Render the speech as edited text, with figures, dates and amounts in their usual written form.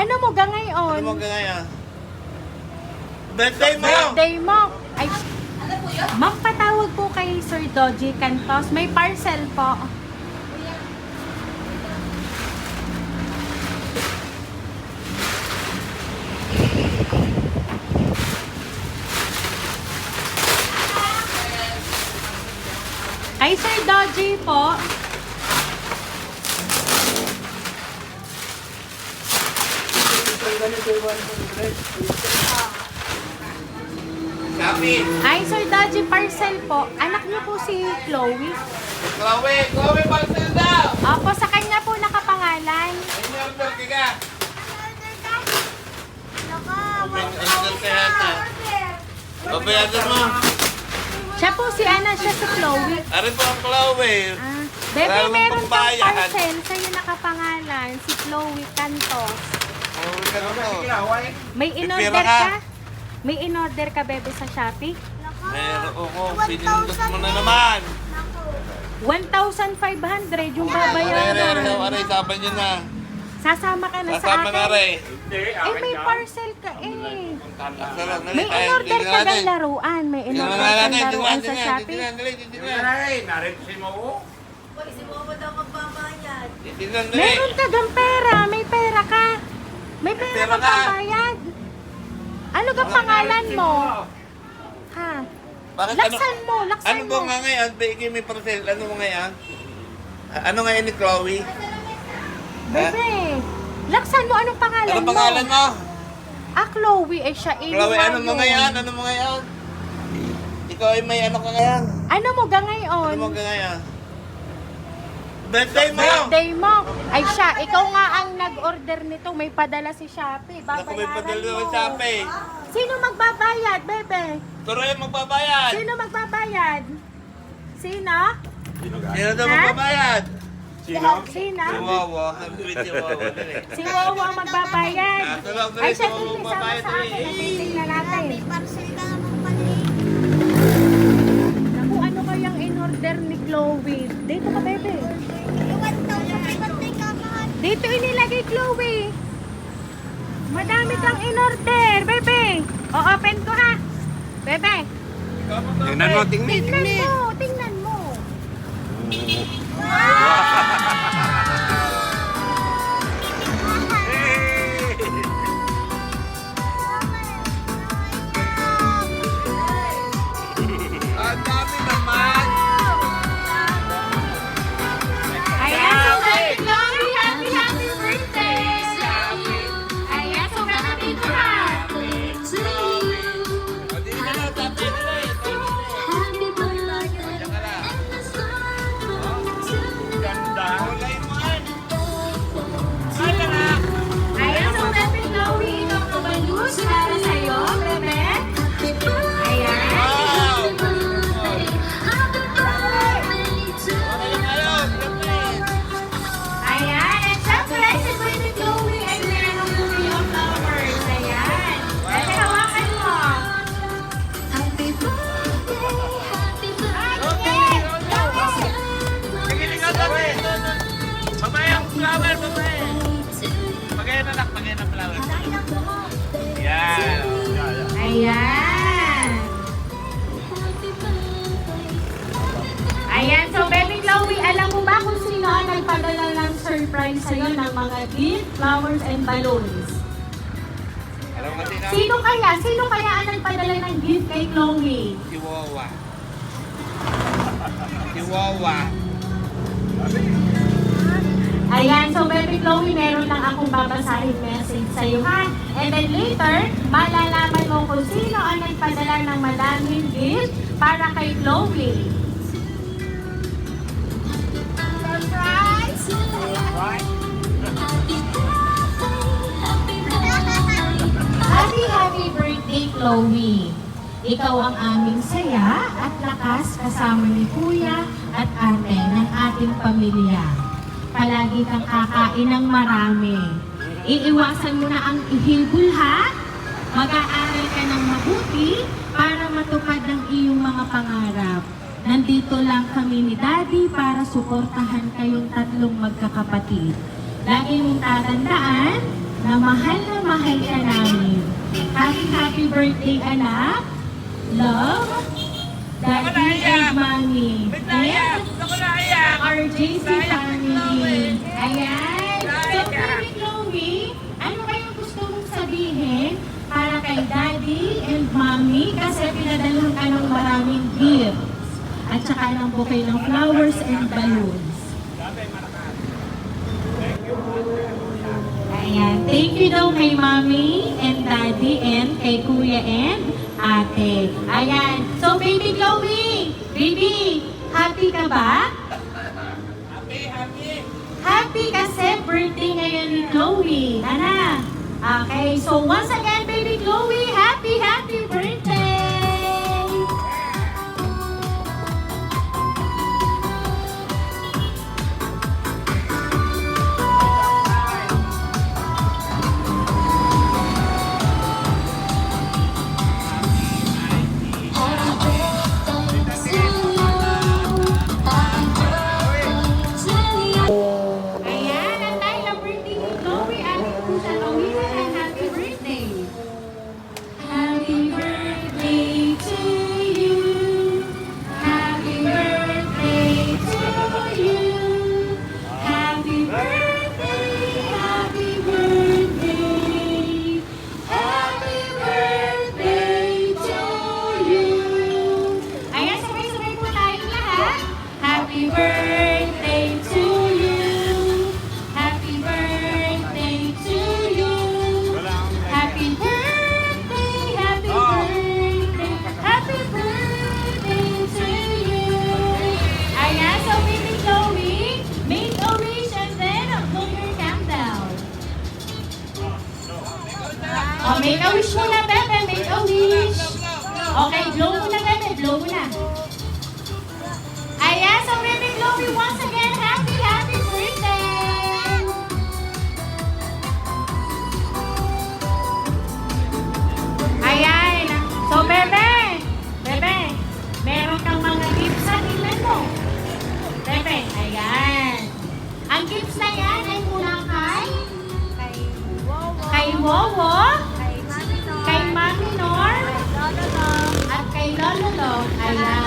Ano mo ga ngayon? Ano mo ngayon? Birthday mo! Birthday mo. Ay, ma'am, patawag po kay Sir Dodgy Cantos. May parcel po. Ay, Sir Dodgy po. Sabi! Ay, Sir Dodgy, parcel po. Anak niyo po si Chloe. Chloe, parcel daw! Opo, sa kanya po nakapangalan. Ano yung order ka? Babayadan mo. Siya po si Ana, siya si Chloe. Ari po ang Chloe. Ah, bebe, Wala namang meron kang pambayad. parcel. Sa'yo nakapangalan, si Chloe Cantos. Oh, ganun. May in-order pera ka? ka? May in-order ka, bebe, sa Shopee? Meron ako. Pinindot mo na naman. 1,500 yung Aray, babayaran. aray, saban nyo na. Sasama ka na sa Kasama na akin. rin. Eh, may parcel ka eh. Asa lang, May in-order ka ng laruan. May in-order ka ng laruan sa Shopee. Narito si Mo. Meron ka gang pera. May pera ka. May pera Pera ka ka. pambayad. Ano gang pangalan mo? Ha? Bakit Laksan mo, laksan Ano mo. ba nga ngayon? Bigay may parcel. Ano mo ngayon? Ano ngayon ni Chloe? Bebe, laksan mo. Anong pangalan Ano pangalan mo? Ah, Chloe. Eh, siya. Chloe, ano mo ngayon? Ano mo ngayon? Ikaw ay may ano ka ngayon? Ano mo ga ngayon? Ano mo ka ngayon? Birthday mo! Birthday mo. Ay siya, ikaw nga ang nag-order nito. May padala si Shopee. Naku, may Babayaran padala mo. ng Shopee. Sino magbabayad, bebe? Turo yung magbabayad. Sino magbabayad? Sino? Sino daw Ha? magbabayad? Sino? Si Wawa. Si Wawa din eh. Si Wawa ang magbabayad. Ah, tulog na Ay rin siya, si Wawa tingin sama magbabayad sa akin. eh. Titingnan natin. Naku, ano kayang in-order ni Chloe? Dito ka, bebe. Dito inilagay, Chloe. Madami kang in-order, bebe. O, open ko ha. Bebe, Tingnan mo, tingnan. tingnan mo. Ang dami naman. Ayan, so happy Chloe, happy birthday. Ayan, so happy to have. O, di ka na tatay nila eh. Diyan ka lang. Ganda. Kulay mo yan. Ayan, so happy Chloe, itong kubalus para sa'yo, bebe. Ayan. Wow! Okay lang kayo. Siyempre. Ayan, at syempre, si Baby Chloe ay meron po yung flowers. Ayan. Bebe, hawakan mo. Pagiling ka tabi. Mamaya ang flower, mamaya. Pagayan na lang, pagayan ang flower. Yan. Ayan. Ayan, so Baby Chloe, alam mo ba kung sino ang nagpadala ng surprise sa'yo ng mga gift, flowers, and balloons? Alam mo sino? Sino kaya? Sino kaya ang nagpadala ng gift kay Chloe? Si Wawa. Si Wawa. Ayan, so Baby Chloe, meron lang akong babasahin message sa'yo ha. And then later, malalaman mo kung sino ang nagpadala ng madaming gift para kay Chloe. Surprise! Happy birthday, Chloe! Ikaw ang aming saya at lakas kasama ni Kuya at Ate ng ating pamilya. Palagi kang kakain ng marami. Iiwasan mo na ang ihilbul ha? Mag-aaral ka ng mabuti para matupad ang iyong mga pangarap. Nandito lang kami ni Daddy para suportahan kayong tatlong magkakapatid. Lagi mong tatandaan, na mahal ka namin. Happy birthday, anak. Love, Daddy and Mommy. And Ako na iyak! RJC family. Ayan. So, Baby Chloe, ano kayong gusto mong sabihin para kay Daddy and Mommy? Kasi pinadalhan ka ng maraming gifts. At saka ng bouquet ng flowers and balloons. Ayan. Thank you daw kay Mommy and Daddy and kay Kuya and Ate. Ayan. So, Baby Chloe, baby, happy ka ba? Happy kasi birthday ngayon ni Chloe. Ana. Okay. So, once again, Baby Chloe, happy birthday! Ayan, ang dahil ang birthday ni Chloe, ating po siya kawisan ng happy birthday. Happy birthday to you. Happy birthday to you. Happy birthday, happy birthday. Happy birthday to you. Ayan, sabay-sabay po tayong lahat. Happy birthday to you. Happy birthday to you. Happy birthday, happy birthday, happy birthday to you. Ayan, so Baby Chloe, make a wish and then blow your candle. Oh, make a wish muna, Bebe, make a wish. Okay, blow muna, Bebe, blow muna. Ayan, so Baby Chloe, once again, happy birthday! Ayan, so Bebe, meron kang mga gifts sa tingnan mo. Bebe, ayan. Ang gifts na yan ay mula kay Wowo, kay Mami Nor, at kay Lolo Long. Ayan.